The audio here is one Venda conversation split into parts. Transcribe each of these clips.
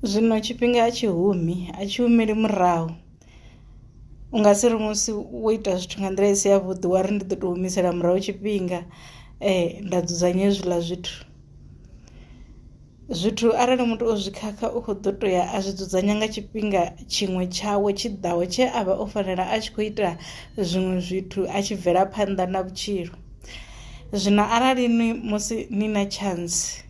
Zwino tshifhinga a tshi humeli murahu. U nga si ri musi wo ita zwithu nga nḓila i si yavhuḓi wa ri ndi ḓo tou humisela murahu tshifhinga nda dzudzanya hezwiḽa zwithu arali muthu o zwi khakha u khou ḓo tou ya a zwi dzudzanya nga tshifhinga tshiṅwe tshawe tshi ḓaho tshe a vha o fanela a tshi khou ita zwiṅwe zwithu a tshi bvela phanḓa na vhutshilo. Zwino arali musi ni na chance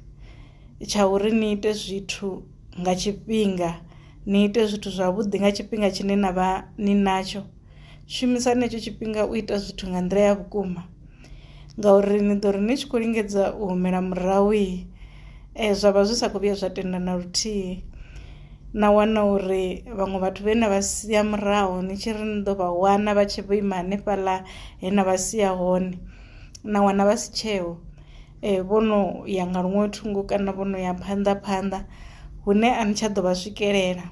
tsha uri ni ite zwithu nga tshifhinga, ni ite zwithu zwavhuḓi nga tshifhinga tshine na vha ni natsho, shumisani hetsho tshifhinga u ita zwithu nga nḓila ya vhukuma, ngauri ni ḓo ri ni tshi khou lingedza u humela murahu zwa vha zwi sa khou vhuya zwa tenda na luthihi. Na wana uri vhaṅwe vhathu vhe na vha sia murahu ni tshi ri ni ḓo vha wana vha tshi vho ima hanefhaḽa he na vha sia hone, na wana vha si tsheho, vho no ya nga luṅwe thungo kana vho no ya phanḓa hune a ni tsha ḓo vha swikelela.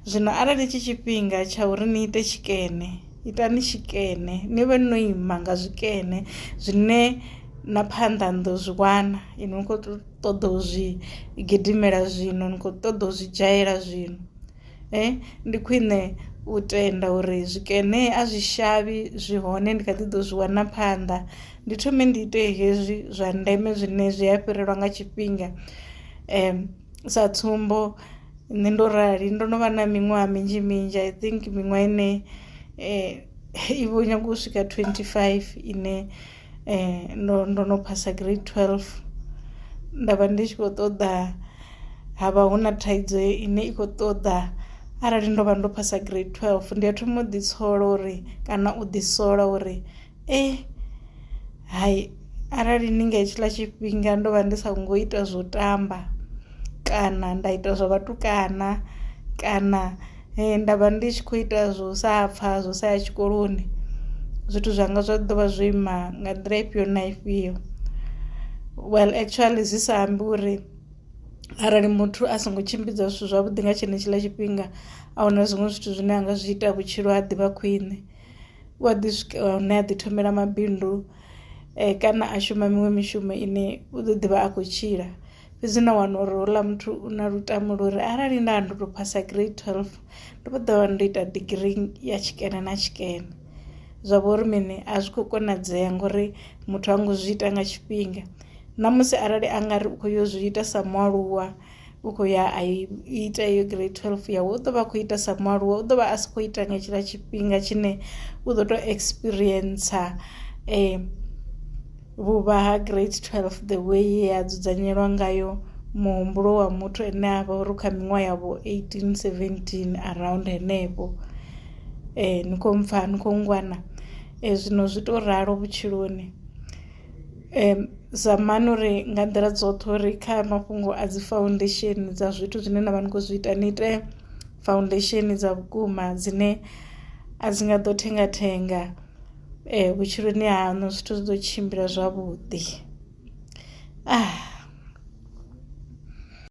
Zwino arali tshi tshifhinga tsha uri ni ite tshikene, itani tshikene, ni vhe no ima nga zwikene zwine na phanḓa ni ḓo zwi wana. Ini ni khou ṱoḓa u zwi gidimela zwino, ni khou ṱoḓa u zwi dzhaela zwino, ndi khwine u tenda uri zwikene a zwi shavhi, zwi hone, ndi kha ḓi ḓo zwi wana phanḓa. Ndi thome ndi ite hezwi zwa ndeme zwine zwi a fhirelwa nga tshifhinga. Sa tsumbo, nṋe ndo rali ndo no vha na miṅwaha minzhi I think miṅwaha ine i vho nyaga u swika 25 ine ndo no phasa grade 12. Nda vha ndi tshi khou ṱoḓa, havha hu na thaidzo ine i khou ṱoḓa arali ndo vha ndo phasa grade 12 ndi a thoma u ḓitsola uri kana u ḓisola uri hayi, arali ni nga hetshiḽa tshifhinga ndo vha ndi sa ngo ita zwo tamba kana nda ita zwa vhatukana kana nda vha ndi tshi khou ita zwo sa pfha, zwo sa ya tshikoloni, zwithu zwanga zwa ḓo vha zwo ima nga nḓila ifhio na ifhio. Well, actually zwi sa ambi uri arali muthu a songo tshimbidza zwithu zwavhuḓi nga tshenetshiḽa tshifhinga a huna zwiṅwe zwithu zwine a nga zwi ita vhutshilo ha ḓivha khwine. U a ḓi swika hune a ḓi thomela mabindu kana a shuma miṅwe mishumo ine u ḓo ḓivha a khou tshila. Fhedzi na wana uri houḽa muthu u na lutamo lori arali nda ndo tou phasa grade 12 ndo vha ḓo vha ndo ita degree ya tshikene na tshikene. Zwa vha uri mini, a zwi khou konadzea ngori muthu ha ngo zwi ita nga tshifhinga. Namusi arali a nga ri u khou yo zwi ita sa mualuwa, u khou ya a ita iyo grade 12 yawe, u ḓo vha a khou ita sa mualuwa, u ḓo vha a si khou ita nga hetshiḽa tshifhinga tshine u ḓo tou experience vhuvha ha grade 12 the way ya dzudzanyelwa ngayo muhumbulo wa muthu ane a vha uri kha miṅwaha yavho 18 17 around henefho. Ni khou mpfha, ni khou ngwana. Zwino zwi tou ralo vhutshiloni. Zamani uri nga nḓila dzoṱhe uri kha mafhungo a dzi foundation dza zwithu zwine na vha ni khou zwi ita, ni ite foundation dza vhukuma dzine a dzi nga ḓo thenga vhutshiloni haṋu zwithu zwi ḓo tshimbila zwavhuḓi.